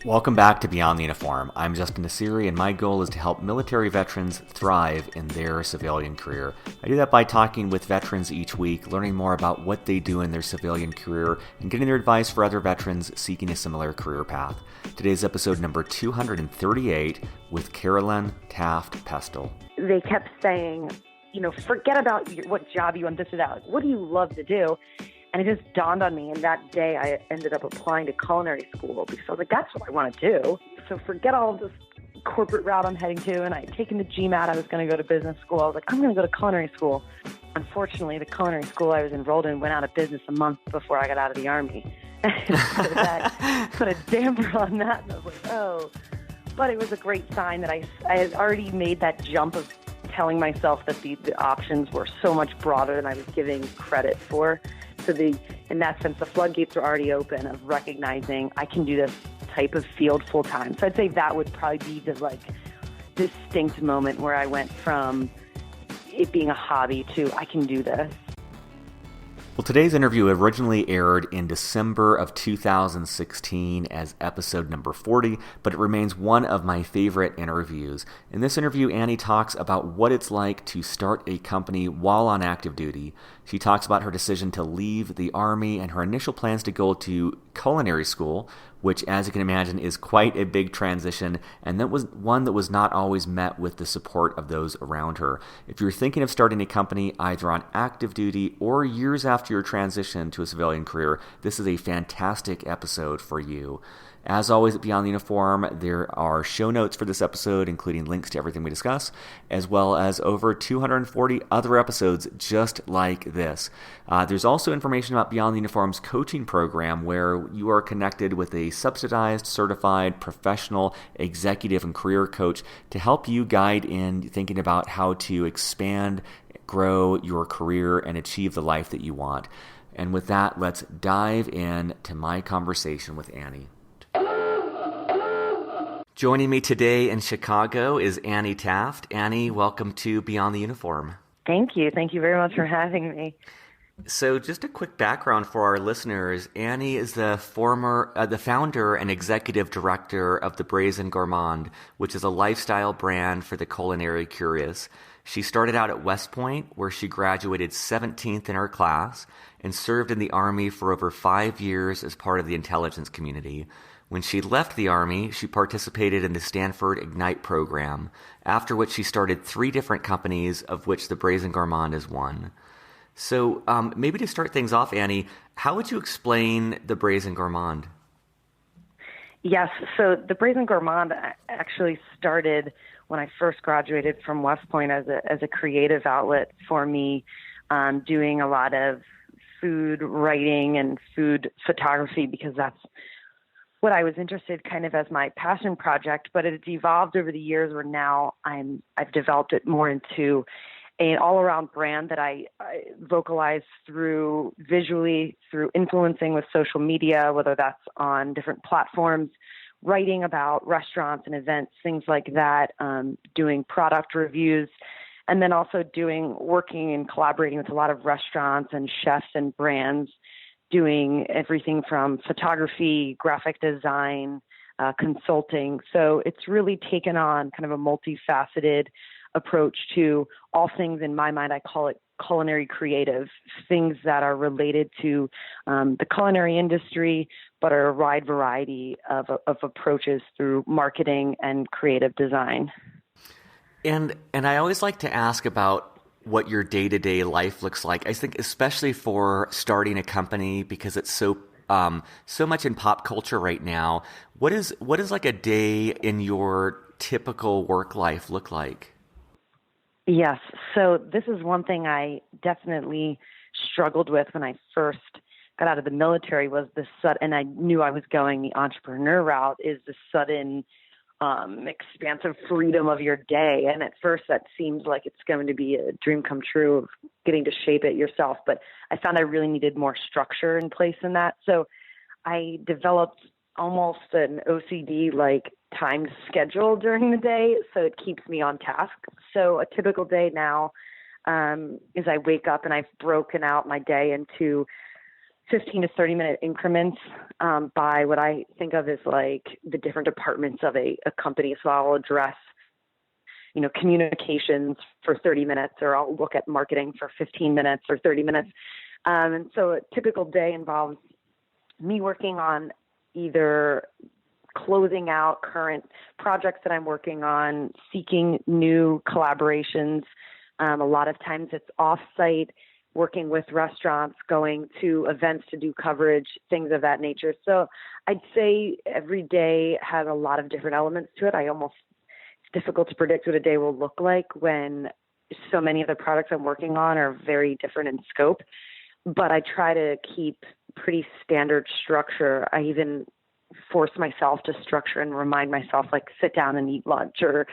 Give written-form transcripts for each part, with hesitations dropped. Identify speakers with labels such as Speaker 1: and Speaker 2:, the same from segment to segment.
Speaker 1: Welcome back to Beyond the Uniform. I'm Justin Nassiri, and my goal is to help military veterans thrive in their civilian career. I do that by talking with veterans each week, learning more about what they do in their civilian career, and getting their advice for other veterans seeking a similar career path. Today's episode number 238 with Carolyn Taft Pestel.
Speaker 2: They kept saying, forget about what job you want, this or that. What do you love to do? And it just dawned on me, and that day I ended up applying to culinary school because I was like, that's what I want to do. So forget all of this corporate route I'm heading to, and I had taken the GMAT. I was going to go to business school. I was like, I'm going to go to culinary school. Unfortunately, the culinary school I was enrolled in went out of business a month before I got out of the Army. So that put a damper on that, and I was like, oh. But it was a great sign that I had already made that jump of telling myself that the options were so much broader than I was giving credit for. So in that sense, the floodgates are already open of recognizing I can do this type of field full time. So I'd say that would probably be the distinct moment where I went from it being a hobby to I can do this.
Speaker 1: Well, today's interview originally aired in December of 2016 as episode number 40, but it remains one of my favorite interviews. In this interview, Annie talks about what it's like to start a company while on active duty. She talks about her decision to leave the Army and her initial plans to go to culinary school, which, as you can imagine, is quite a big transition, and that was one that was not always met with the support of those around her. If you're thinking of starting a company either on active duty or years after your transition to a civilian career, this is a fantastic episode for you. As always at Beyond the Uniform, there are show notes for this episode, including links to everything we discuss, as well as over 240 other episodes just like this. There's also information about Beyond the Uniform's coaching program, where you are connected with a subsidized, certified, professional, executive, and career coach to help you guide in thinking about how to expand, grow your career, and achieve the life that you want. And with that, let's dive in to my conversation with Annie. Joining me today in Chicago is Annie Taft. Annie, welcome to Beyond the Uniform.
Speaker 2: Thank you. Thank you very much for having me.
Speaker 1: So just a quick background for our listeners. Annie is the founder and executive director of the Brazen Gourmand, which is a lifestyle brand for the culinary curious. She started out at West Point, where she graduated 17th in her class and served in the Army for over 5 years as part of the intelligence community. When she left the Army, she participated in the Stanford Ignite Program, after which she started 3 different companies, of which the Brazen Gourmand is one. So maybe to start things off, Annie, how would you explain the Brazen Gourmand?
Speaker 2: Yes, so the Brazen Gourmand actually started when I first graduated from West Point as a creative outlet for me, doing a lot of food writing and food photography, because that's what I was interested kind of as my passion project. But it's evolved over the years where now I've developed it more into an all-around brand that I vocalize through visually, through influencing with social media, whether that's on different platforms, writing about restaurants and events, things like that, doing product reviews, and then also working and collaborating with a lot of restaurants and chefs and brands, doing everything from photography, graphic design, consulting. So it's really taken on kind of a multifaceted approach to all things. In my mind, I call it culinary creative, things that are related to the culinary industry, but are a wide variety of approaches through marketing and creative design.
Speaker 1: And I always like to ask about what your day-to-day life looks like. I think especially for starting a company, because it's so much in pop culture right now. What is like a day in your typical work life look like?
Speaker 2: Yes. So this is one thing I definitely struggled with when I first got out of the military, was the and I knew I was going the entrepreneur route, is the sudden expansive freedom of your day. And at first that seems like it's going to be a dream come true of getting to shape it yourself. But I found I really needed more structure in place in that. So I developed almost an OCD like timed schedule during the day, so it keeps me on task. So a typical day now is I wake up and I've broken out my day into 15 to 30 minute increments by what I think of as like the different departments of a company. So I'll address, communications for 30 minutes, or I'll look at marketing for 15 minutes or 30 minutes. And so a typical day involves me working on either closing out current projects that I'm working on, seeking new collaborations. A lot of times it's off-site, working with restaurants, going to events to do coverage, things of that nature. So I'd say every day has a lot of different elements to it. It's difficult to predict what a day will look like when so many of the products I'm working on are very different in scope. But I try to keep pretty standard structure. I even force myself to structure and remind myself, like, sit down and eat lunch, or,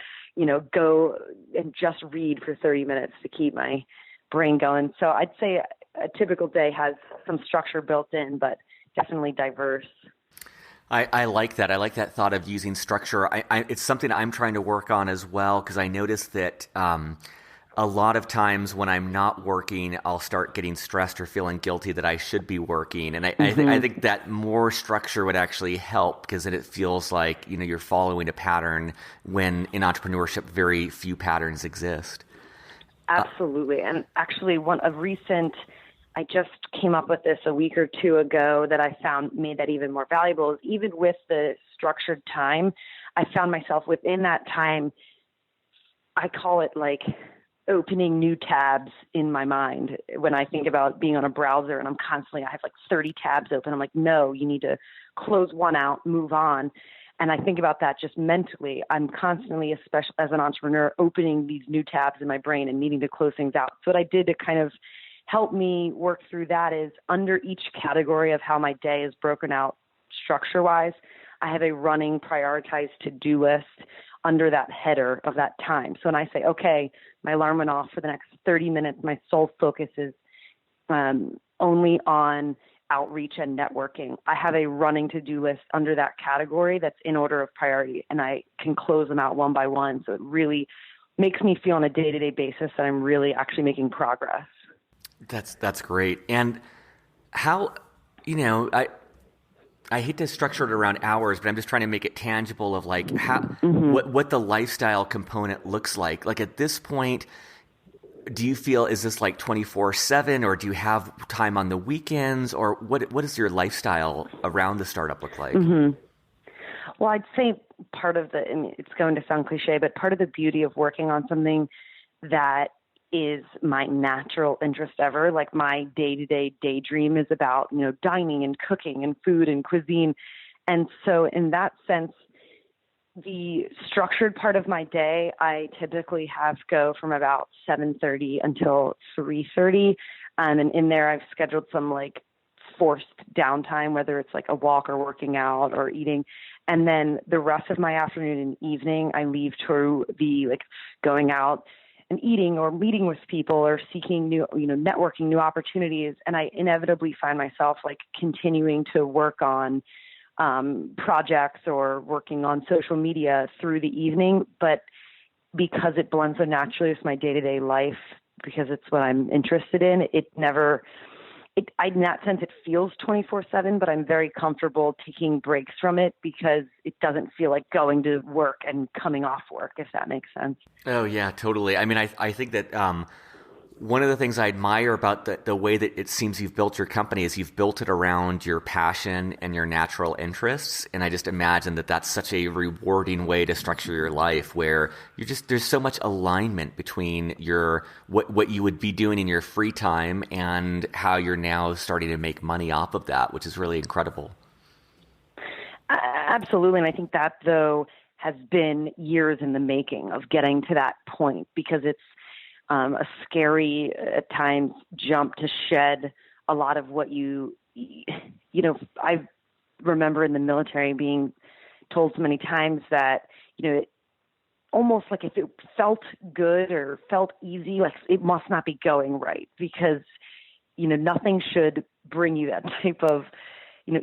Speaker 2: go and just read for 30 minutes to keep my brain going. So I'd say a typical day has some structure built in, but definitely diverse.
Speaker 1: I like that. I like that thought of using structure. It's something I'm trying to work on as well, because I noticed that a lot of times when I'm not working, I'll start getting stressed or feeling guilty that I should be working. And I think that more structure would actually help, because then it feels like, you're following a pattern, when in entrepreneurship, very few patterns exist.
Speaker 2: Absolutely. And actually I just came up with this a week or two ago that I found made that even more valuable. Even with the structured time, I found myself within that time, I call it like opening new tabs in my mind. When I think about being on a browser and I have like 30 tabs open, I'm like, no, you need to close one out, move on. And I think about that just mentally. I'm constantly, especially as an entrepreneur, opening these new tabs in my brain and needing to close things out. So what I did to kind of help me work through that is, under each category of how my day is broken out structure-wise, I have a running prioritized to-do list under that header of that time. So when I say, okay, my alarm went off for the next 30 minutes, my sole focus is only on outreach and networking, I have a running to-do list under that category that's in order of priority, and I can close them out one by one. So it really makes me feel on a day-to-day basis that I'm really actually making progress.
Speaker 1: That's great. And how, I hate to structure it around hours, but I'm just trying to make it tangible of like how, what the lifestyle component looks like. Like at this point, do you feel, is this like 24/7, or do you have time on the weekends, or what does your lifestyle around the startup look like?
Speaker 2: Well, I'd say part of it's going to sound cliche, but part of the beauty of working on something that is my natural interest ever, like my day-to-day daydream is about, dining and cooking and food and cuisine. And so in that sense, the structured part of my day, I typically have go from about 7:30 until 3:30. And in there, I've scheduled some like forced downtime, whether it's like a walk or working out or eating. And then the rest of my afternoon and evening, I leave to be like going out and eating or meeting with people or seeking new, networking, new opportunities. And I inevitably find myself like continuing to work on projects or working on social media through the evening. But because it blends so naturally with my day-to-day life, because it's what I'm interested in, in that sense, it feels 24/7, but I'm very comfortable taking breaks from it because it doesn't feel like going to work and coming off work, if that makes sense.
Speaker 1: Oh, yeah, totally. I mean, I think that one of the things I admire about the way that it seems you've built your company is you've built it around your passion and your natural interests. And I just imagine that that's such a rewarding way to structure your life, where there's so much alignment between what you would be doing in your free time and how you're now starting to make money off of that, which is really incredible.
Speaker 2: Absolutely. And I think that, though, has been years in the making of getting to that point, because it's a scary, at times, jump to shed a lot of what I remember in the military being told so many times that, almost like if it felt good or felt easy, like it must not be going right, because, nothing should bring you that type of,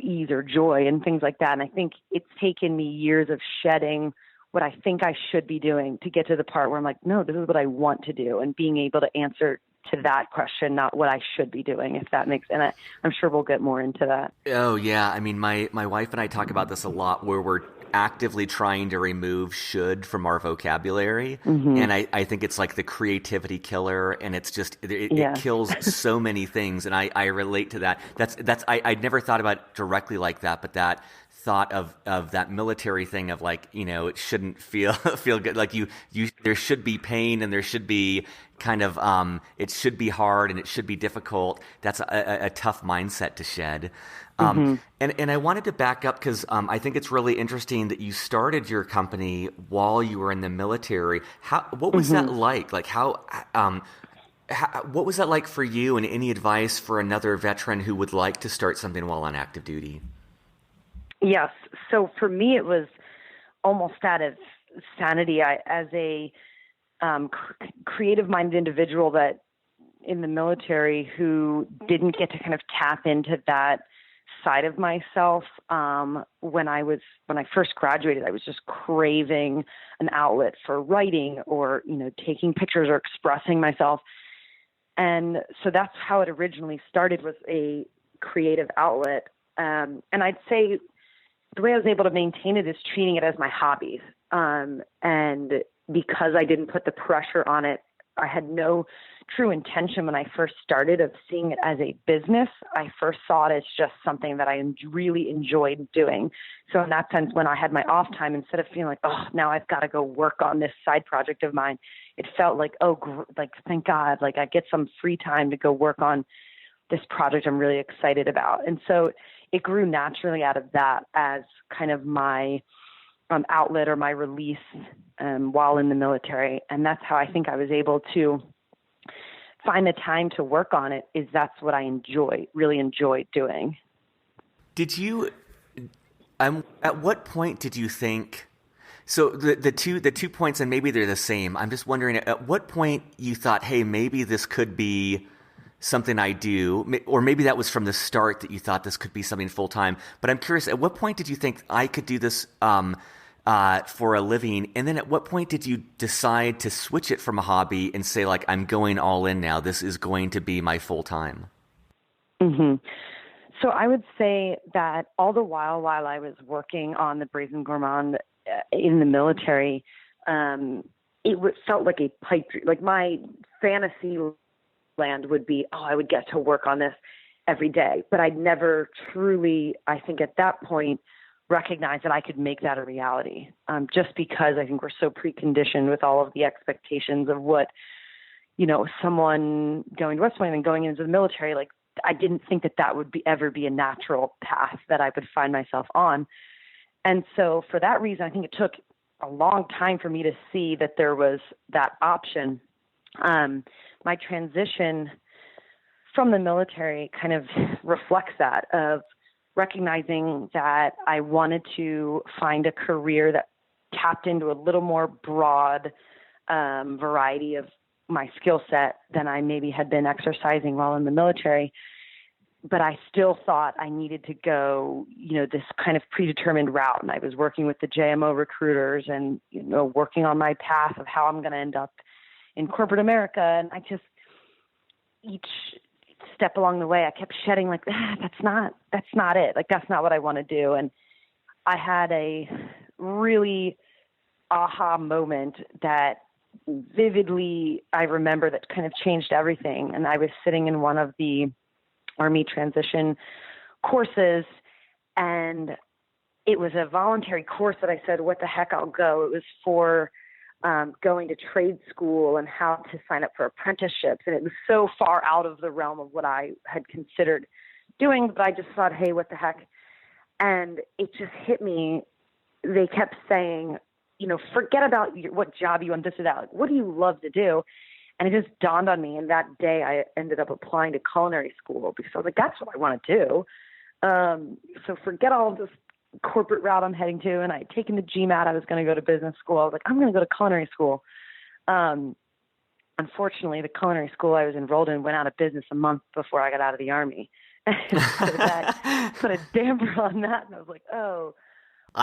Speaker 2: ease or joy and things like that. And I think it's taken me years of shedding what I think I should be doing to get to the part where I'm like, no, this is what I want to do, and being able to answer to that question, not what I should be doing, if that makes, and I'm sure we'll get more into that.
Speaker 1: Oh yeah. I mean, my wife and I talk about this a lot, where we're actively trying to remove should from our vocabulary. And I think it's like the creativity killer, and it's just, it kills so many things. And I relate to that. I'd never thought about it directly like that, but that thought of that military thing of like, it shouldn't feel good. Like there should be pain, and there should be kind of, it should be hard, and it should be difficult. That's a tough mindset to shed. And I wanted to back up because I think it's really interesting that you started your company while you were in the military. What was that like? Like what was that like for you, and any advice for another veteran who would like to start something while on active duty?
Speaker 2: Yes. So for me, it was almost out of sanity. As a creative-minded individual that in the military who didn't get to kind of tap into that side of myself. When I first graduated, I was just craving an outlet for writing or, taking pictures or expressing myself. And so that's how it originally started, was a creative outlet. And I'd say the way I was able to maintain it is treating it as my hobby. And because I didn't put the pressure on it, I had no true intention when I first started of seeing it as a business. I first saw it as just something that I really enjoyed doing. So in that sense, when I had my off time, instead of feeling like, oh, now I've got to go work on this side project of mine, it felt like, thank God, like I get some free time to go work on this project I'm really excited about. And so it grew naturally out of that as kind of my outlet or my release while in the military. And that's how I think I was able to find the time to work on it. That's what I really enjoyed doing.
Speaker 1: Did you, at what point did you think, so the two points, and maybe they're the same, I'm just wondering at what point you thought, hey, maybe this could be something I do, or maybe that was from the start that you thought this could be something full time. But I'm curious, at what point did you think I could do this for a living? And then at what point did you decide to switch it from a hobby and say, like, I'm going all in now, this is going to be my full time?
Speaker 2: So I would say that all the while I was working on the Brazen Gourmand in the military, it felt like a pipe dream. Like my fantasy land would be, I would get to work on this every day. But I'd never truly, I think at that point, recognized that I could make that a reality. Just because I think we're so preconditioned with all of the expectations of what, someone going to West Point and going into the military, like I didn't think that would ever be a natural path that I would find myself on. And so for that reason, I think it took a long time for me to see that there was that option. My transition from the military kind of reflects that, of recognizing that I wanted to find a career that tapped into a little more broad variety of my skill set than I maybe had been exercising while in the military. But I still thought I needed to go, this kind of predetermined route. And I was working with the JMO recruiters and, working on my path of how I'm going to end up in corporate America. And I just, each step along the way, I kept shedding like, that's not it. Like, that's not what I want to do. And I had a really aha moment that vividly I remember that kind of changed everything. And I was sitting in one of the Army transition courses, and it was a voluntary course that I said, what the heck, I'll go. It was for going to trade school and how to sign up for apprenticeships. And it was so far out of the realm of what I had considered doing, but I just thought, hey, what the heck? And it just hit me. They kept saying, forget about what job you want, this or that. Like, what do you love to do? And it just dawned on me. And that day I ended up applying to culinary school because I was like, that's what I want to do. So forget all of this corporate route I'm heading to. And I had taken the GMAT. I was going to go to business school. I was like, I'm going to go to culinary school. Unfortunately, the culinary school I was enrolled in went out of business a month before I got out of the Army. So that put a damper on that. And I was like,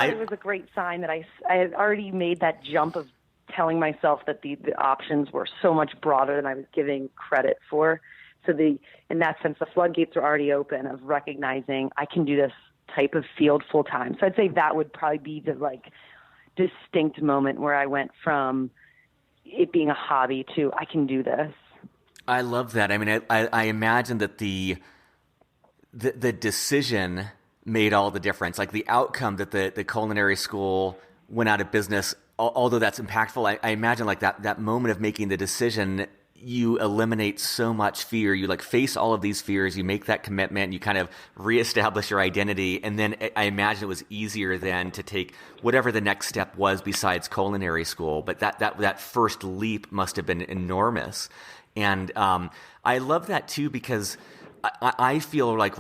Speaker 2: it was a great sign that I had already made that jump of telling myself that the options were so much broader than I was giving credit for. So in that sense, the floodgates are already open of recognizing I can do this type of field full time. So I'd say that would probably be the like distinct moment where I went from it being a hobby to I can do this.
Speaker 1: I love that. I mean, I imagine that the decision made all the difference. Like the outcome that the culinary school went out of business, although that's impactful, I imagine like that moment of making the decision, you eliminate so much fear. You like face all of these fears, you make that commitment, you kind of reestablish your identity. And then I imagine it was easier then to take whatever the next step was besides culinary school. But that first leap must have been enormous. And I love that too, because I feel like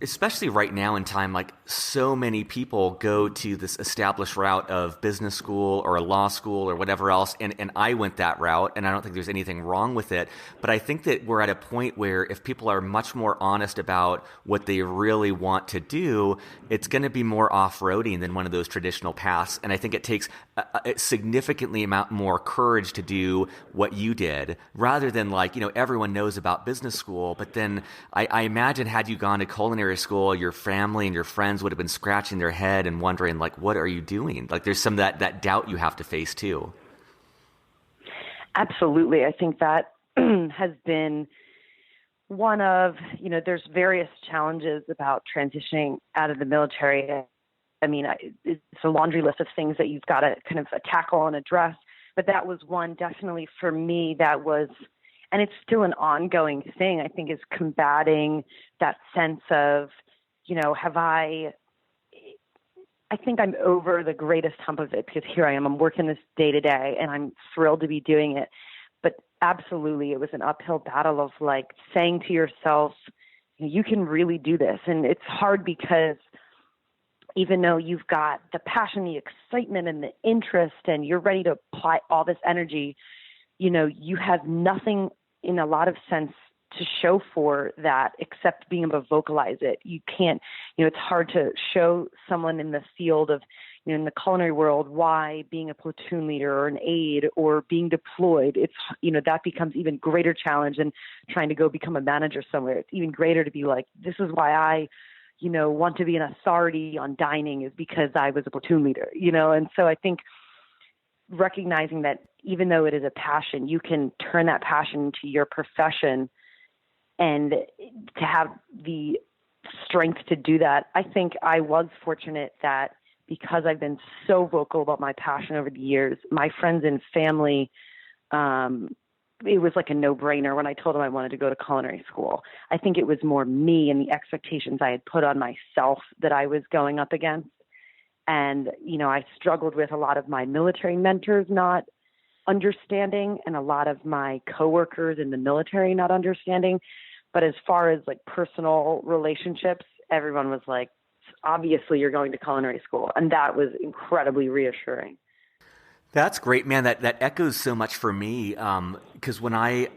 Speaker 1: especially right now in time, like so many people go to this established route of business school or a law school or whatever else. And I went that route, and I don't think there's anything wrong with it. But I think that we're at a point where if people are much more honest about what they really want to do, it's going to be more off-roading than one of those traditional paths. And I think it takes a significantly amount more courage to do what you did, rather than everyone knows about business school, but then I imagine had you gone to culinary school, your family and your friends would have been scratching their head and wondering, like, what are you doing? Like, there's some of that doubt you have to face too.
Speaker 2: Absolutely. I think that has been one of, there's various challenges about transitioning out of the military. I mean, it's a laundry list of things that you've got to kind of tackle and address. But that was one definitely for me that was, and it's still an ongoing thing, I think, is combating that sense of, I think I'm over the greatest hump of it, because here I am, I'm working this day to day and I'm thrilled to be doing it. But absolutely, it was an uphill battle of like saying to yourself, you can really do this. And it's hard because even though you've got the passion, the excitement and the interest, and you're ready to apply all this energy, you have nothing in a lot of sense to show for that except being able to vocalize it. You can't, it's hard to show someone in the field of, in the culinary world, why being a platoon leader or an aide or being deployed, it's, that becomes even greater challenge than trying to go become a manager somewhere. It's even greater to be like, this is why I, want to be an authority on dining, is because I was a platoon leader, and so I think recognizing that even though it is a passion, you can turn that passion into your profession, and to have the strength to do that. I think I was fortunate that because I've been so vocal about my passion over the years, my friends and family, it was like a no-brainer when I told them I wanted to go to culinary school. I think it was more me and the expectations I had put on myself that I was going up against. And, I struggled with a lot of my military mentors not understanding and a lot of my coworkers in the military not understanding. But as far as like personal relationships, everyone was like, obviously you're going to culinary school. And that was incredibly reassuring.
Speaker 1: That's great, man. That echoes so much for me, because when I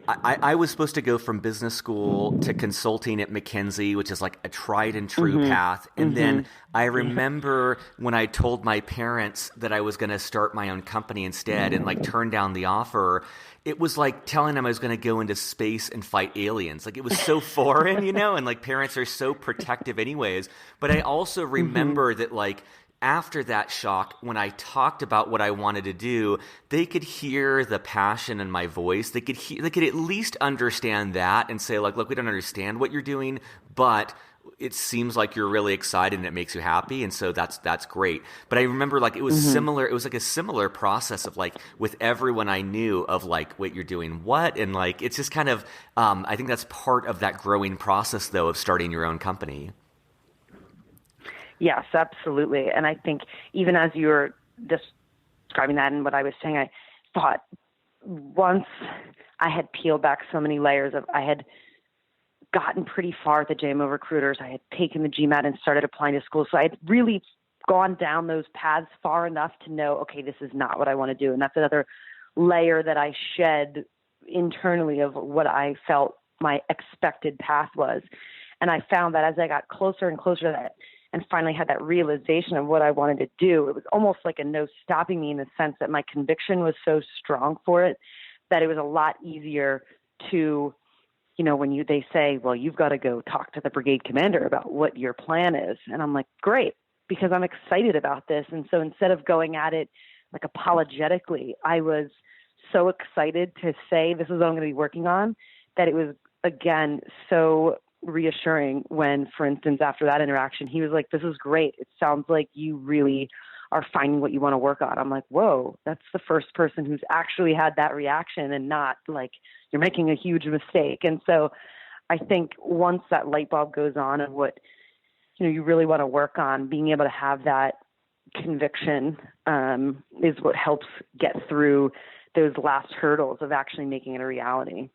Speaker 1: was supposed to go from business school to consulting at McKinsey, which is like a tried and true path. And then I remember when I told my parents that I was going to start my own company instead and like turn down the offer, it was like telling them I was going to go into space and fight aliens. Like it was so foreign, and like parents are so protective anyways. But I also remember that like, after that shock, when I talked about what I wanted to do, they could hear the passion in my voice. They could at least understand that and say, like, look, we don't understand what you're doing, but it seems like you're really excited and it makes you happy. And so that's great. But I remember like it was similar. It was like a similar process of like with everyone I knew of like, wait, you're doing what? And like, it's just kind of, I think that's part of that growing process though of starting your own company.
Speaker 2: Yes, absolutely. And I think even as you were describing that and what I was saying, I thought once I had peeled back so many layers I had gotten pretty far at the JMO recruiters. I had taken the GMAT and started applying to school. So I had really gone down those paths far enough to know, okay, this is not what I want to do. And that's another layer that I shed internally of what I felt my expected path was. And I found that as I got closer and closer to that, and finally had that realization of what I wanted to do, it was almost like a no stopping me, in the sense that my conviction was so strong for it that it was a lot easier to, when they say, well, you've got to go talk to the brigade commander about what your plan is. And I'm like, great, because I'm excited about this. And so instead of going at it like apologetically, I was so excited to say, this is what I'm going to be working on, that it was, again, so reassuring when, for instance, after that interaction, he was like, this is great. It sounds like you really are finding what you want to work on. I'm like, whoa, that's the first person who's actually had that reaction, and not like, you're making a huge mistake. And so I think once that light bulb goes on of what, you really want to work on, being able to have that conviction is what helps get through those last hurdles of actually making it a reality.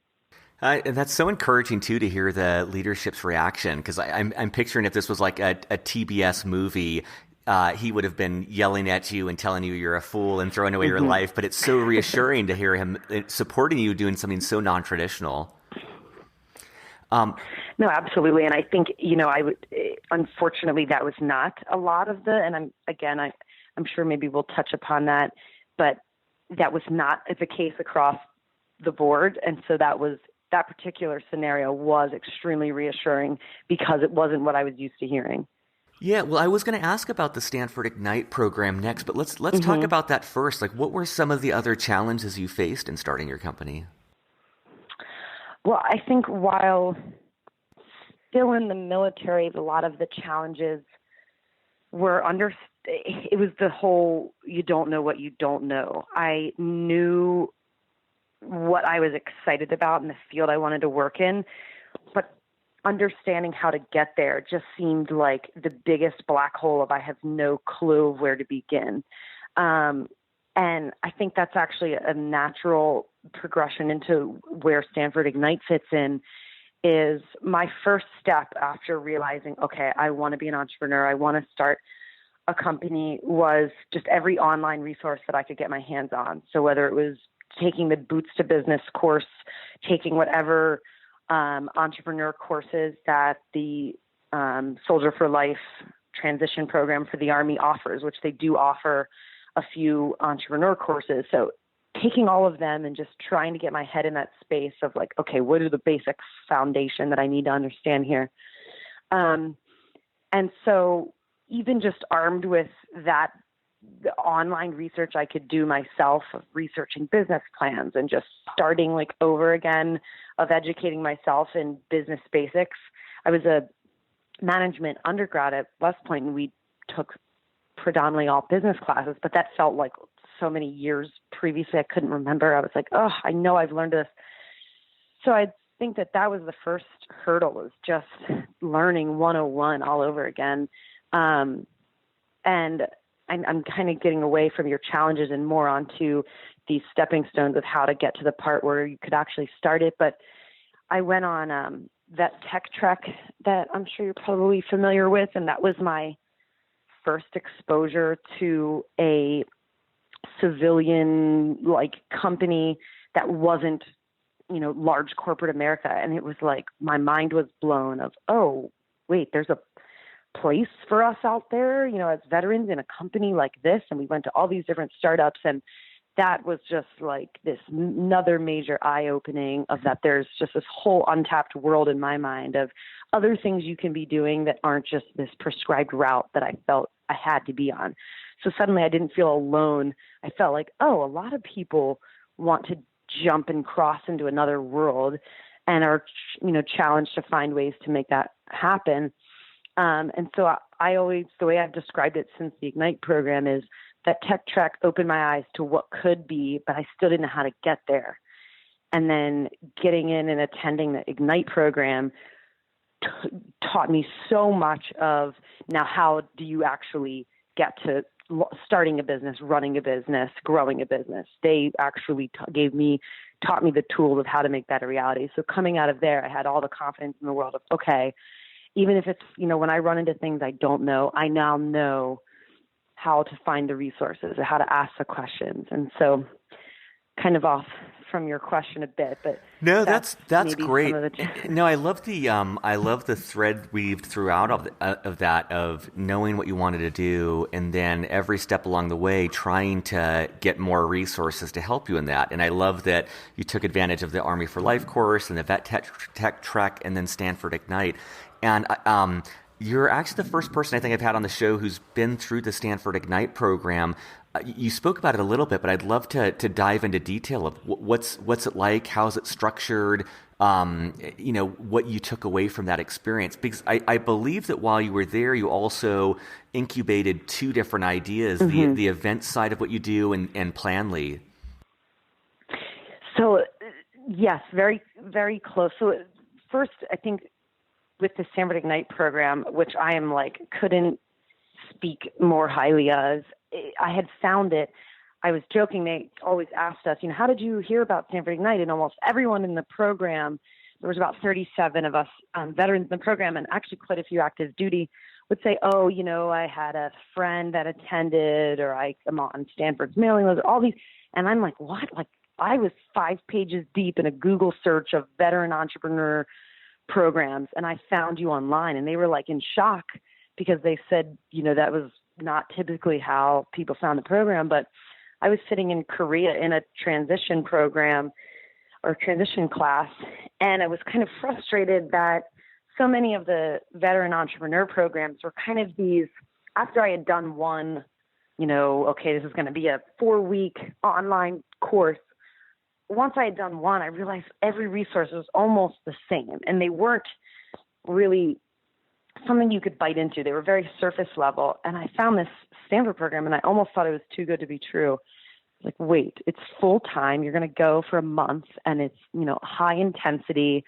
Speaker 1: And that's so encouraging too, to hear the leadership's reaction, because I'm picturing if this was like a TBS movie, he would have been yelling at you and telling you you're a fool and throwing away your life. But it's so reassuring to hear him supporting you doing something so non-traditional.
Speaker 2: No, absolutely. And I think, unfortunately, that was not a lot of and I'm sure maybe we'll touch upon that, but that was not the case across the board. And so that particular scenario was extremely reassuring, because it wasn't what I was used to hearing.
Speaker 1: Yeah, well, I was going to ask about the Stanford Ignite program next, but let's talk about that first. Like, what were some of the other challenges you faced in starting your company?
Speaker 2: Well, I think while still in the military, a lot of the challenges were it was the whole, you don't know what you don't know. I knew what I was excited about in the field I wanted to work in, but understanding how to get there just seemed like the biggest black hole of I have no clue of where to begin. And I think that's actually a natural progression into where Stanford Ignite fits in. Is my first step after realizing, okay, I want to be an entrepreneur, I want to start a company, was just every online resource that I could get my hands on. So whether it was taking the Boots to Business course, taking whatever entrepreneur courses that the Soldier for Life transition program for the Army offers, which they do offer a few entrepreneur courses. So taking all of them and just trying to get my head in that space of like, okay, what are the basic foundation that I need to understand here? And so even just armed with that, the online research I could do myself of researching business plans and just starting like over again of educating myself in business basics. I was a management undergrad at West Point, and we took predominantly all business classes, but that felt like so many years previously. I couldn't remember. I was like, oh, I know I've learned this. So I think that was the first hurdle, was just learning 101 all over again. And I'm kind of getting away from your challenges and more onto these stepping stones of how to get to the part where you could actually start it. But I went on that tech trek that I'm sure you're probably familiar with, and that was my first exposure to a civilian like company that wasn't, large corporate America. And it was like, my mind was blown of, oh, wait, there's a place for us out there, as veterans in a company like this. And we went to all these different startups, and that was just like this another major eye-opening of that there's just this whole untapped world in my mind of other things you can be doing that aren't just this prescribed route that I felt I had to be on. So suddenly I didn't feel alone. I felt like, oh, a lot of people want to jump and cross into another world and are, challenged to find ways to make that happen. And so I always, the way I've described it since the Ignite program is that tech track opened my eyes to what could be, but I still didn't know how to get there. And then getting in and attending the Ignite program taught me so much of now how do you actually get to starting a business, running a business, growing a business. They actually taught me the tools of how to make that a reality. So coming out of there, I had all the confidence in the world of, okay, even if it's, when I run into things I don't know, I now know how to find the resources or how to ask the questions. And so kind of off from your question a bit, but
Speaker 1: no, that's great. No, I love the thread weaved throughout of that, of knowing what you wanted to do, and then every step along the way trying to get more resources to help you in that. And I love that you took advantage of the Army for Life course and the Vet Tech Trek, and then Stanford Ignite. And you're actually the first person I think I've had on the show who's been through the Stanford Ignite program. You spoke about it a little bit, but I'd love to dive into detail of what's it like, how's it structured, what you took away from that experience. Because I believe that while you were there, you also incubated two different ideas, the event side of what you do and Planly.
Speaker 2: So, yes, very, very close. So first, I think with the Stanford Ignite program, which I am couldn't speak more highly of, I had found it. I was joking. They always asked us, how did you hear about Stanford Ignite? And almost everyone in the program, there was about 37 of us veterans in the program, and actually quite a few active duty, would say, I had a friend that attended, or I'm on Stanford's mailing list, all these. And I'm like, what? I was 5 pages deep in a Google search of veteran entrepreneur programs, and I found you online. And they were in shock, because they said, that was not typically how people found the program. But I was sitting in Korea in a transition program or transition class, and I was kind of frustrated that so many of the veteran entrepreneur programs were kind of these, after I had done one, okay, this is going to be a 4-week online course. Once I had done one, I realized every resource was almost the same, and they weren't really something you could bite into. They were very surface level. And I found this Stanford program, and I almost thought it was too good to be true. Wait, it's full time. You're going to go for a month, and it's, high intensity.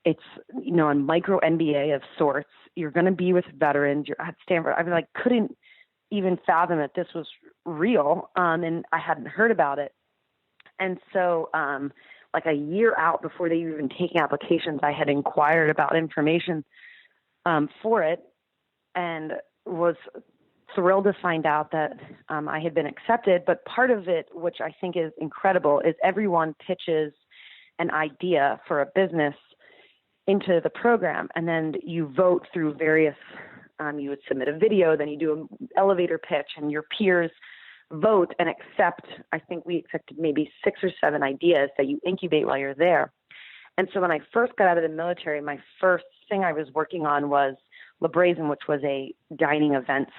Speaker 2: It's, a micro MBA of sorts. You're going to be with veterans. You're at Stanford. I couldn't even fathom that this was real. And I hadn't heard about it. And so, a year out before they were even taking applications, I had inquired about information for it, and was thrilled to find out that I had been accepted. But part of it, which I think is incredible, is everyone pitches an idea for a business into the program, and then you vote through various, you would submit a video, then you do an elevator pitch, and your peers vote and accept. I think we accepted maybe 6 or 7 ideas that you incubate while you're there. And so when I first got out of the military, my first thing I was working on was Brazen, which was a dining events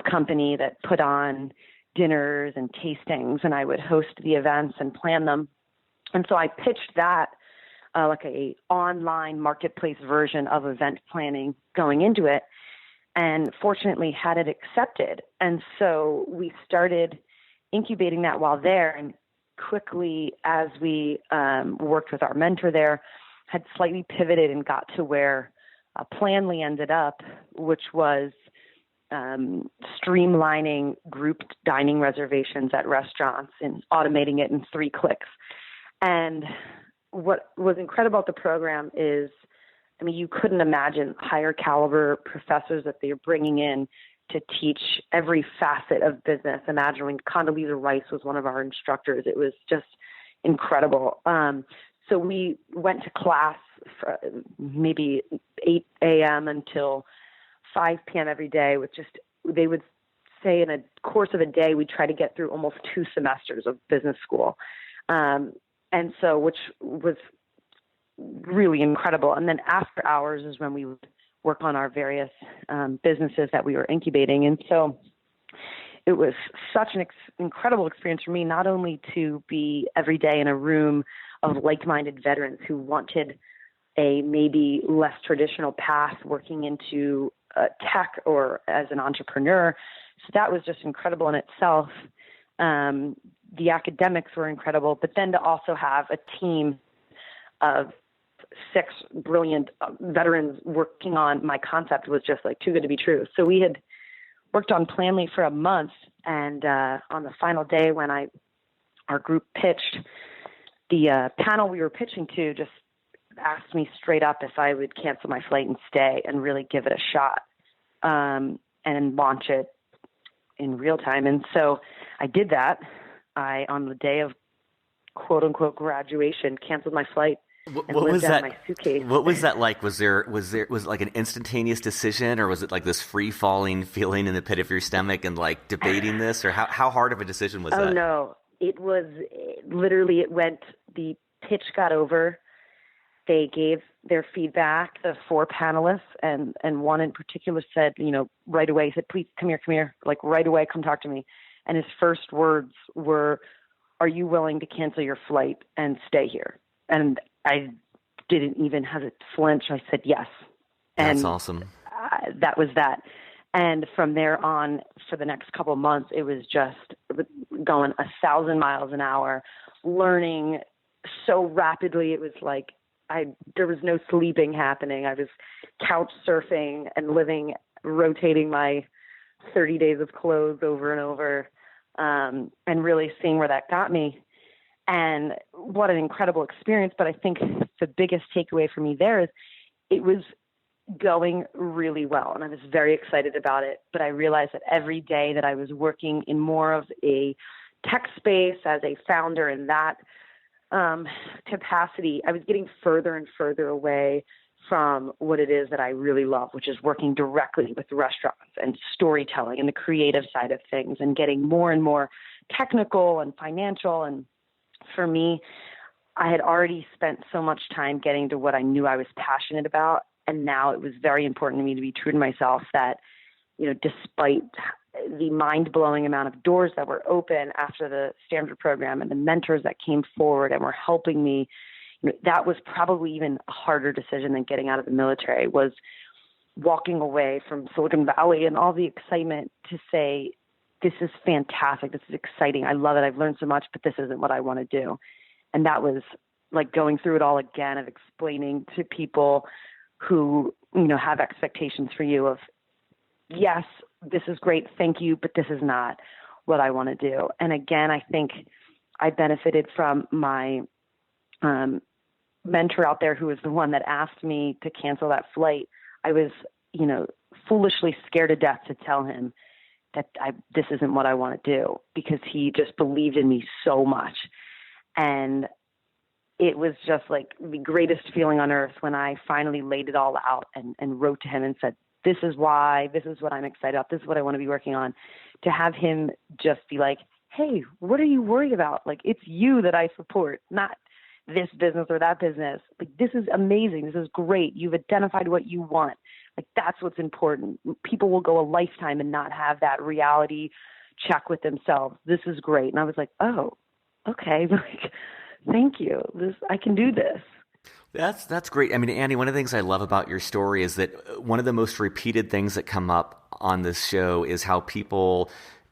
Speaker 2: company that put on dinners and tastings, and I would host the events and plan them. And so I pitched that a online marketplace version of event planning going into it, and fortunately had it accepted. And so we started incubating that while there, and quickly, as we worked with our mentor there, had slightly pivoted and got to where Planly ended up, which was streamlining group dining reservations at restaurants and automating it in 3 clicks. And what was incredible about the program is, you couldn't imagine higher caliber professors that they were bringing in to teach every facet of business. Imagine when Condoleezza Rice was one of our instructors. It was just incredible. So we went to class for maybe 8 a.m. until 5 p.m. every day with they would say in a course of a day, we try to get through almost 2 semesters of business school. And so, which was really incredible. And then after hours is when we would work on our various businesses that we were incubating. And so it was such an incredible experience for me, not only to be every day in a room of like-minded veterans who wanted a maybe less traditional path working into tech or as an entrepreneur. So that was just incredible in itself. The academics were incredible, but then to also have a team of 6 brilliant veterans working on my concept was just too good to be true. So we had worked on Planly for a month, and on the final day when our group pitched, the panel we were pitching to just asked me straight up if I would cancel my flight and stay and really give it a shot and launch it in real time. And so I did that. On the day of quote unquote graduation, canceled my flight and
Speaker 1: What
Speaker 2: lived
Speaker 1: was
Speaker 2: out
Speaker 1: that?
Speaker 2: my suitcase.
Speaker 1: What was that like? Was it like an instantaneous decision, or was it like this free falling feeling in the pit of your stomach and like debating this, or how hard of a decision was
Speaker 2: Oh
Speaker 1: that?
Speaker 2: no, it was literally, it went, the pitch got over. They gave their feedback, the 4 panelists, and one in particular said, right away, he said, please come here, like right away, come talk to me. And his first words were, are you willing to cancel your flight and stay here? And I didn't even have a flinch. I said yes.
Speaker 1: That's
Speaker 2: And
Speaker 1: awesome.
Speaker 2: that was that. And from there on, for the next couple of months, it was just going 1,000 miles an hour, learning so rapidly. It was like there was no sleeping happening. I was couch surfing and rotating my 30 days of clothes over and over, and really seeing where that got me. And what an incredible experience. But I think the biggest takeaway for me there is it was going really well. And I was very excited about it. But I realized that every day that I was working in more of a tech space as a founder in that capacity, I was getting further and further away from what it is that I really love, which is working directly with restaurants and storytelling and the creative side of things, and getting more and more technical and financial. And for me, I had already spent so much time getting to what I knew I was passionate about. And now it was very important to me to be true to myself that, despite the mind-blowing amount of doors that were open after the Stanford program and the mentors that came forward and were helping me, that was probably even a harder decision than getting out of the military, was walking away from Silicon Valley and all the excitement to say, this is fantastic. This is exciting. I love it. I've learned so much, but this isn't what I want to do. And that was like going through it all again, of explaining to people who, have expectations for you of, yes, this is great, thank you, but this is not what I want to do. And again, I think I benefited from my mentor out there, who was the one that asked me to cancel that flight. I was, foolishly scared to death to tell him that this isn't what I want to do, because he just believed in me so much. And it was just like the greatest feeling on earth when I finally laid it all out and wrote to him and said, this is why, this is what I'm excited about, this is what I want to be working on. To have him just be like, hey, what are you worried about? Like, it's you that I support, not this business or that business. Like, this is amazing. This is great. You've identified what you want. Like, that's what's important. People will go a lifetime and not have that reality check with themselves. This is great. And I was like, oh, okay. Like, thank you. I can do this.
Speaker 1: That's great. I mean, Annie, one of the things I love about your story is that one of the most repeated things that come up on this show is how people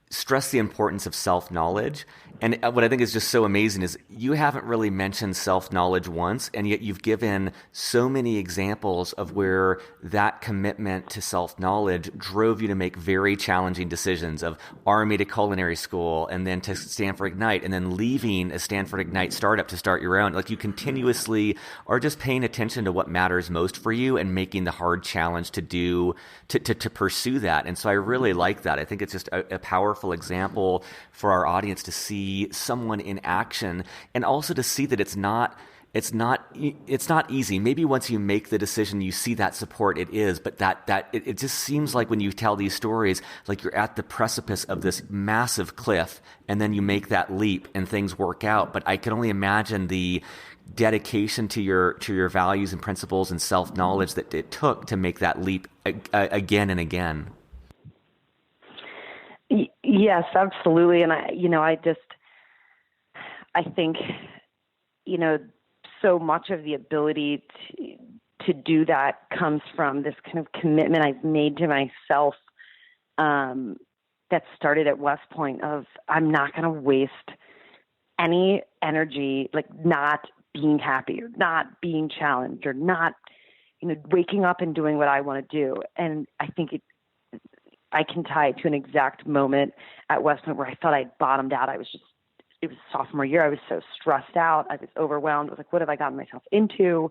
Speaker 1: stress the importance of self-knowledge. And what I think is just so amazing is you haven't really mentioned self-knowledge once, and yet you've given so many examples of where that commitment to self-knowledge drove you to make very challenging decisions, of Army to culinary school, and then to Stanford Ignite, and then leaving a Stanford Ignite startup to start your own. Like, you continuously are just paying attention to what matters most for you and making the hard challenge to pursue that. And so I really like that. I think it's just a powerful example for our audience to see someone in action, and also to see that it's not easy. Maybe once you make the decision, you see that support, it is, but it just seems like when you tell these stories, like you're at the precipice of this massive cliff, and then you make that leap and things work out. But I can only imagine the dedication to your values and principles and self-knowledge that it took to make that leap again and again.
Speaker 2: Yes, absolutely. And I think, so much of the ability to do that comes from this kind of commitment I've made to myself, that started at West Point, of I'm not going to waste any energy, like not being happy or not being challenged or not, waking up and doing what I want to do. And I think I can tie it to an exact moment at West Point where I thought I'd bottomed out. It was sophomore year. I was so stressed out. I was overwhelmed. I was like, what have I gotten myself into?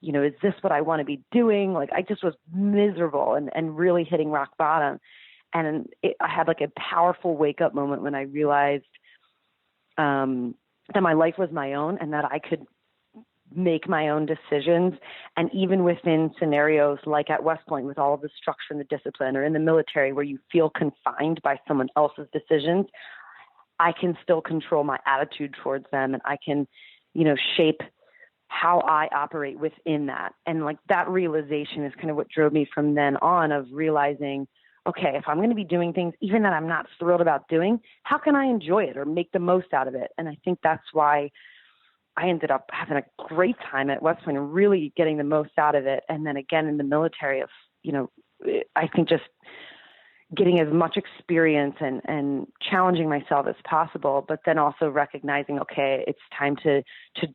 Speaker 2: Is this what I want to be doing? Like, I just was miserable and really hitting rock bottom. And I had like a powerful wake up moment when I realized, that my life was my own and that I could make my own decisions. And even within scenarios like at West Point with all of the structure and the discipline, or in the military where you feel confined by someone else's decisions, I can still control my attitude towards them, and I can, shape how I operate within that. And like that realization is kind of what drove me from then on, of realizing, okay, if I'm going to be doing things even that I'm not thrilled about doing, how can I enjoy it or make the most out of it? And I think that's why I ended up having a great time at West Point and really getting the most out of it. And then again in the military, of, I think just getting as much experience and challenging myself as possible, but then also recognizing, okay, it's time to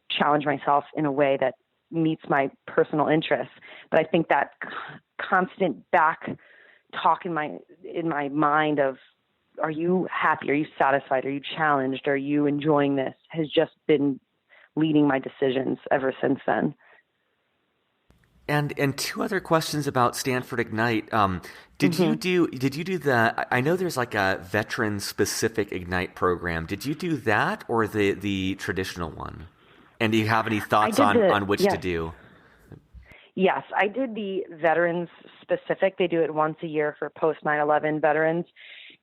Speaker 2: challenge myself in a way that meets my personal interests. But I think that constant back talk in my mind of, are you happy? Are you satisfied? Are you challenged? Are you enjoying this? Has just been leading my decisions ever since then.
Speaker 1: And two other questions about Stanford Ignite. Did you do the? I know there's like a veteran specific Ignite program. Did you do that or the traditional one? And do you have any thoughts on which to do?
Speaker 2: Yes, I did the veterans specific. They do it once a year for post 9/11 veterans.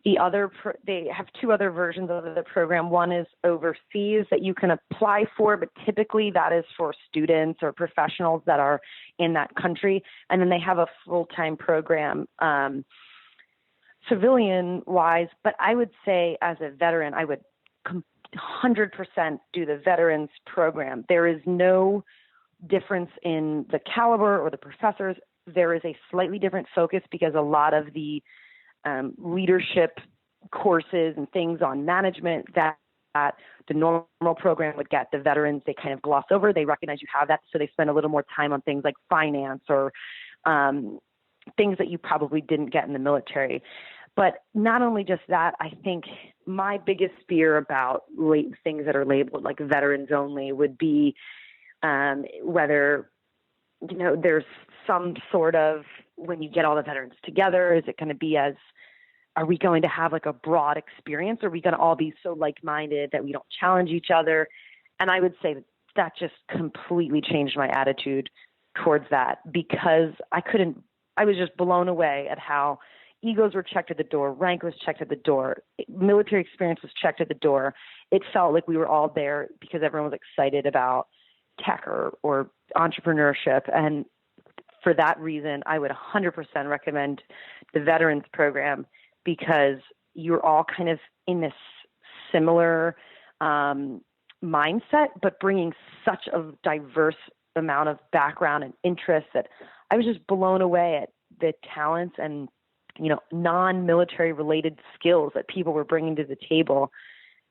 Speaker 2: They have two other versions of the program. One is overseas that you can apply for, but typically that is for students or professionals that are in that country. And then they have a full-time program, civilian-wise. But I would say as a veteran, I would 100% do the veterans program. There is no difference in the caliber or the professors. There is a slightly different focus because a lot of the leadership courses and things on management that the normal program would get, the veterans, they kind of gloss over. They recognize you have that, so they spend a little more time on things like finance or things that you probably didn't get in the military. But not only just that, I think my biggest fear about things that are labeled like veterans only would be whether there's some sort of, when you get all the veterans together, is it going to be are we going to have like a broad experience? Or are we going to all be so like-minded that we don't challenge each other? And I would say that just completely changed my attitude towards that, because I was just blown away at how egos were checked at the door, rank was checked at the door, military experience was checked at the door. It felt like we were all there because everyone was excited about tech or entrepreneurship. And for that reason, I would 100% recommend the veterans program, because you're all kind of in this similar mindset, but bringing such a diverse amount of background and interest that I was just blown away at the talents and, non-military related skills that people were bringing to the table,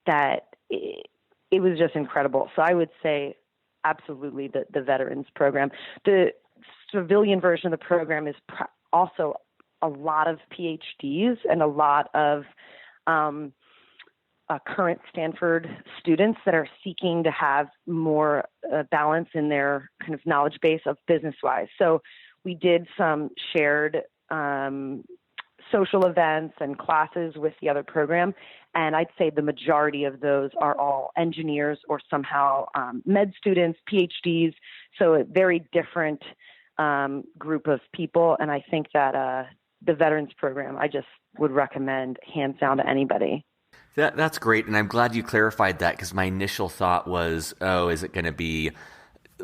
Speaker 2: that it was just incredible. So I would say absolutely the veterans program. The civilian version of the program is also a lot of PhDs and a lot of current Stanford students that are seeking to have more balance in their kind of knowledge base of business-wise. So we did some shared social events and classes with the other program, and I'd say the majority of those are all engineers or somehow med students, PhDs, so a very different group of people. And I think that the veterans program, I just would recommend hands down to anybody.
Speaker 1: That's great, and I'm glad you clarified that, because my initial thought was, is it going to be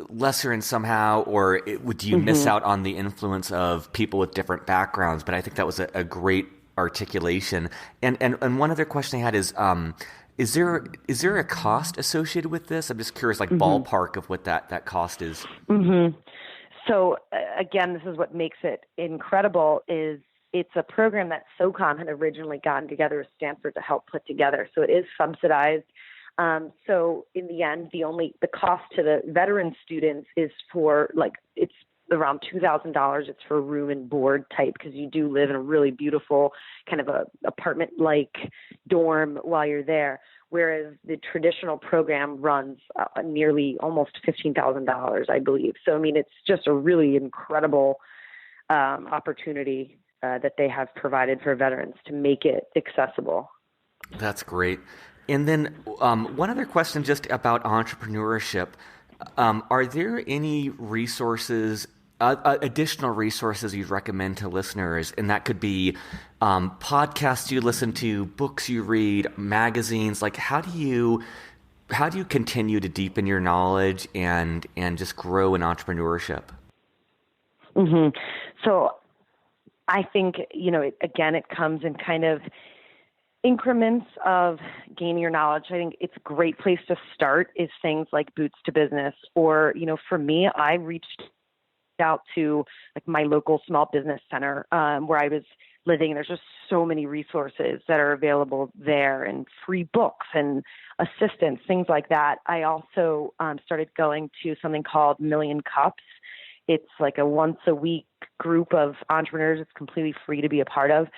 Speaker 1: lesser in somehow, or do you miss out on the influence of people with different backgrounds? But I think that was a great articulation. And one other question I had is there a cost associated with this? I'm just curious, like ballpark of what that cost is.
Speaker 2: So again, this is what makes it incredible, is it's a program that SOCOM had originally gotten together with Stanford to help put together. So it is subsidized. So in the end, the cost to the veteran students is it's around $2,000. It's for room and board type, because you do live in a really beautiful kind of a apartment-like dorm while you're there. Whereas the traditional program runs nearly almost $15,000, I believe. So, I mean, it's just a really incredible opportunity that they have provided for veterans to make it accessible.
Speaker 1: That's great. And then one other question just about entrepreneurship. Are there any resources, additional resources you'd recommend to listeners? And that could be podcasts you listen to, books you read, magazines. Like, how do you continue to deepen your knowledge and just grow in entrepreneurship?
Speaker 2: Mm-hmm. So I think, it comes in kind of increments of gaining your knowledge. I think it's a great place to start is things like Boots to Business, or, for me, I reached out to like my local small business center where I was living. There's just so many resources that are available there, and free books and assistance, things like that. I also started going to something called Million Cups. It's like a once a week group of entrepreneurs. It's completely free to be a part of.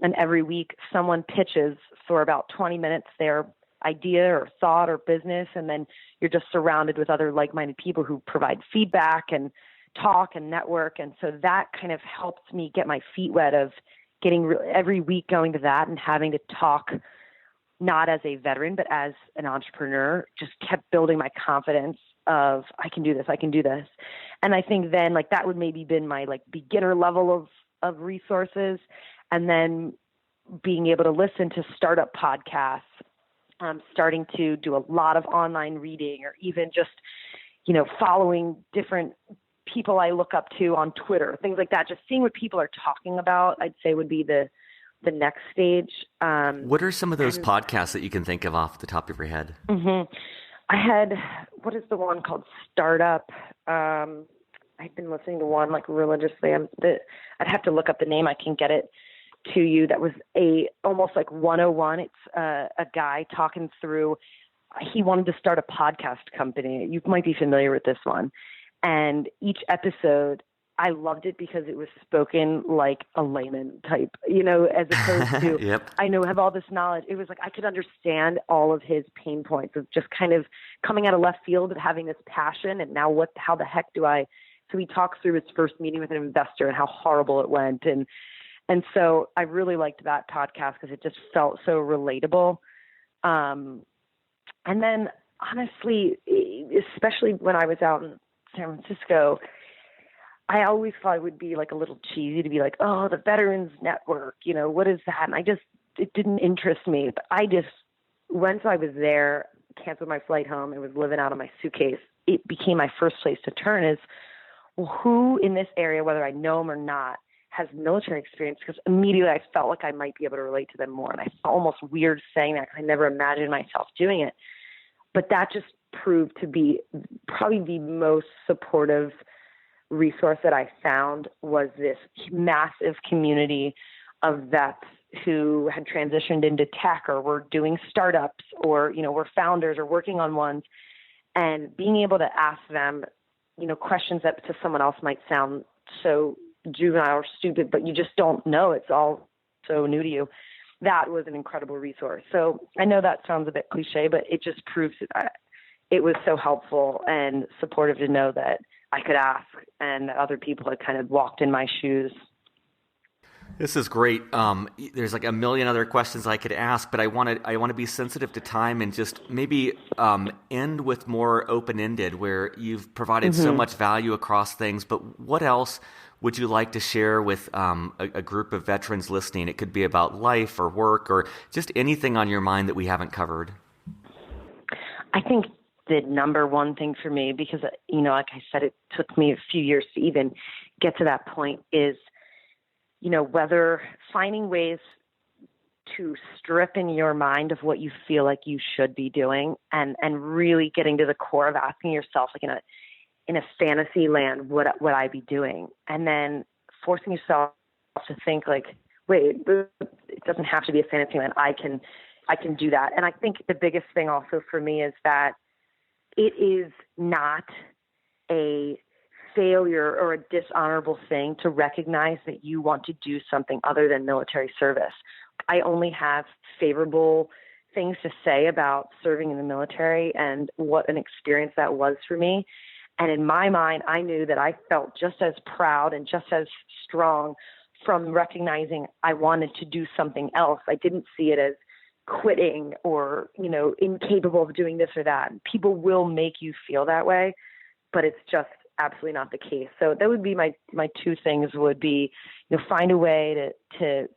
Speaker 2: And every week someone pitches for about 20 minutes their idea or thought or business. And then you're just surrounded with other like-minded people who provide feedback and talk and network. And so that kind of helped me get my feet wet of getting every week going to that and having to talk not as a veteran, but as an entrepreneur, just kept building my confidence of I can do this. And I think then like that would maybe been my like beginner level of resources. And then being able to listen to startup podcasts, starting to do a lot of online reading, or even just, following different people I look up to on Twitter, things like that. Just seeing what people are talking about, I'd say would be the next stage.
Speaker 1: What are some of those podcasts that you can think of off the top of your head?
Speaker 2: Mm-hmm. I had, what is the one called Startup? I've been listening to one like religiously. I'd have to look up the name. I can get it to you. That was almost like 101. It's a guy talking through, he wanted to start a podcast company. You might be familiar with this one. And each episode, I loved it because it was spoken like a layman type, as opposed to,
Speaker 1: Yep.
Speaker 2: I have all this knowledge. It was like I could understand all of his pain points of just kind of coming out of left field but having this passion. And now how the heck do I? So he talks through his first meeting with an investor and how horrible it went. And so I really liked that podcast because it just felt so relatable. And then honestly, especially when I was out in San Francisco, I always thought it would be like a little cheesy to be like, oh, the Veterans Network, what is that? And it didn't interest me. But once I was there, canceled my flight home, and was living out of my suitcase, it became my first place to turn is, well, who in this area, whether I know them or not, has military experience? Because immediately I felt like I might be able to relate to them more. And I felt almost weird saying that because I never imagined myself doing it. But that just proved to be probably the most supportive resource that I found, was this massive community of vets who had transitioned into tech or were doing startups or, were founders or working on ones, and being able to ask them, questions that to someone else might sound so juvenile or stupid, but you just don't know. It's all so new to you. That was an incredible resource. So I know that sounds a bit cliche, but it just proves that it was so helpful and supportive to know that I could ask and other people had kind of walked in my shoes.
Speaker 1: This is great. There's like a million other questions I could ask, but I want to be sensitive to time and just maybe end with more open-ended, where you've provided so much value across things. But what else would you like to share with a group of veterans listening? It could be about life or work or just anything on your mind that we haven't covered.
Speaker 2: I think the number one thing for me, because, like I said, it took me a few years to even get to that point, is whether finding ways to strip in your mind of what you feel like you should be doing, and really getting to the core of asking yourself, like in a fantasy land, what I be doing? And then forcing yourself to think like, wait, it doesn't have to be a fantasy land. I can do that. And I think the biggest thing also for me is that it is not a failure or a dishonorable thing to recognize that you want to do something other than military service. I only have favorable things to say about serving in the military and what an experience that was for me. And in my mind, I knew that I felt just as proud and just as strong from recognizing I wanted to do something else. I didn't see it as quitting or, incapable of doing this or that. People will make you feel that way, but it's just absolutely not the case. So that would be my two things would be, find a way to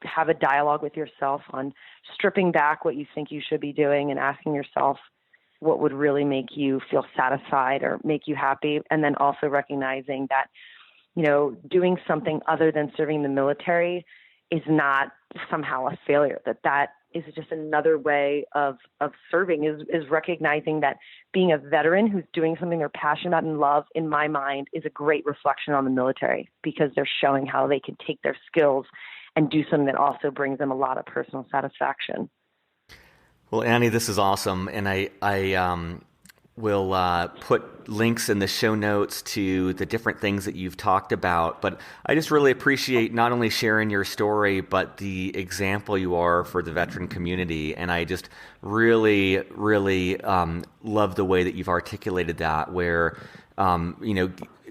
Speaker 2: have a dialogue with yourself on stripping back what you think you should be doing and asking yourself what would really make you feel satisfied or make you happy. And then also recognizing that, doing something other than serving the military is not somehow a failure, that is just another way of serving, is recognizing that being a veteran who's doing something they're passionate about and love, in my mind, is a great reflection on the military, because they're showing how they can take their skills and do something that also brings them a lot of personal satisfaction.
Speaker 1: Well, Annie, this is awesome. And I will put links in the show notes to the different things that you've talked about. But I just really appreciate not only sharing your story, but the example you are for the veteran community. And I just really, really love the way that you've articulated that, where,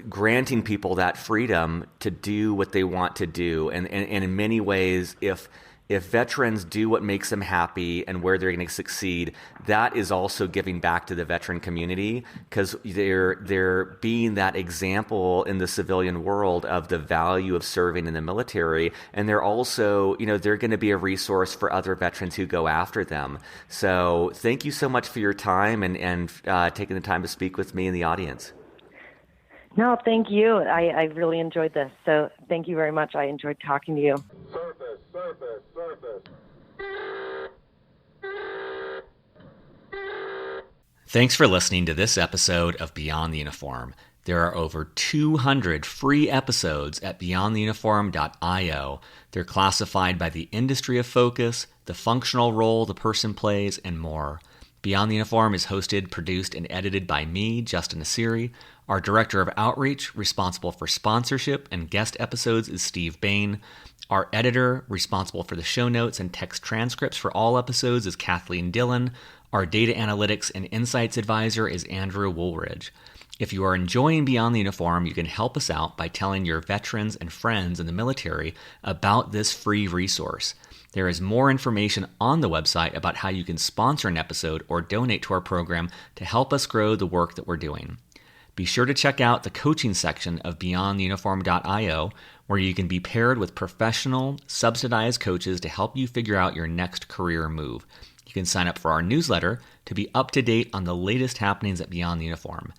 Speaker 1: granting people that freedom to do what they want to do. And in many ways, if veterans do what makes them happy and where they're going to succeed, that is also giving back to the veteran community, because they're being that example in the civilian world of the value of serving in the military. And they're also, they're going to be a resource for other veterans who go after them. So thank you so much for your time and taking the time to speak with me and the audience.
Speaker 2: No, thank you. I really enjoyed this. So thank you very much. I enjoyed talking to you.
Speaker 3: Surface.
Speaker 1: Thanks for listening to this episode of Beyond the Uniform. There are over 200 free episodes at beyondtheuniform.io. They're classified by the industry of focus, the functional role the person plays, and more. Beyond the Uniform is hosted, produced, and edited by me, Justin Asiri. Our Director of Outreach, responsible for sponsorship and guest episodes, is Steve Bain. Our editor, responsible for the show notes and text transcripts for all episodes, is Kathleen Dillon. Our data analytics and insights advisor is Andrew Woolridge. If you are enjoying Beyond the Uniform, you can help us out by telling your veterans and friends in the military about this free resource. There is more information on the website about how you can sponsor an episode or donate to our program to help us grow the work that we're doing. Be sure to check out the coaching section of beyondtheuniform.io, where you can be paired with professional, subsidized coaches to help you figure out your next career move. You can sign up for our newsletter to be up to date on the latest happenings at Beyond the Uniform.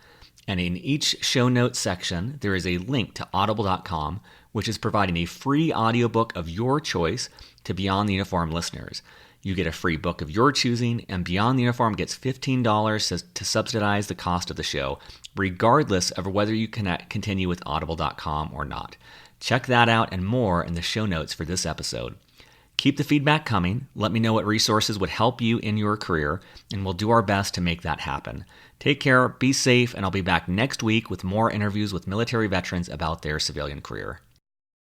Speaker 1: And in each show notes section, there is a link to audible.com, which is providing a free audiobook of your choice to Beyond the Uniform listeners. You get a free book of your choosing, and Beyond the Uniform gets $15 to subsidize the cost of the show, regardless of whether you continue with audible.com or not. Check that out and more in the show notes for this episode. Keep the feedback coming. Let me know what resources would help you in your career, and we'll do our best to make that happen. Take care, be safe, and I'll be back next week with more interviews with military veterans about their civilian career.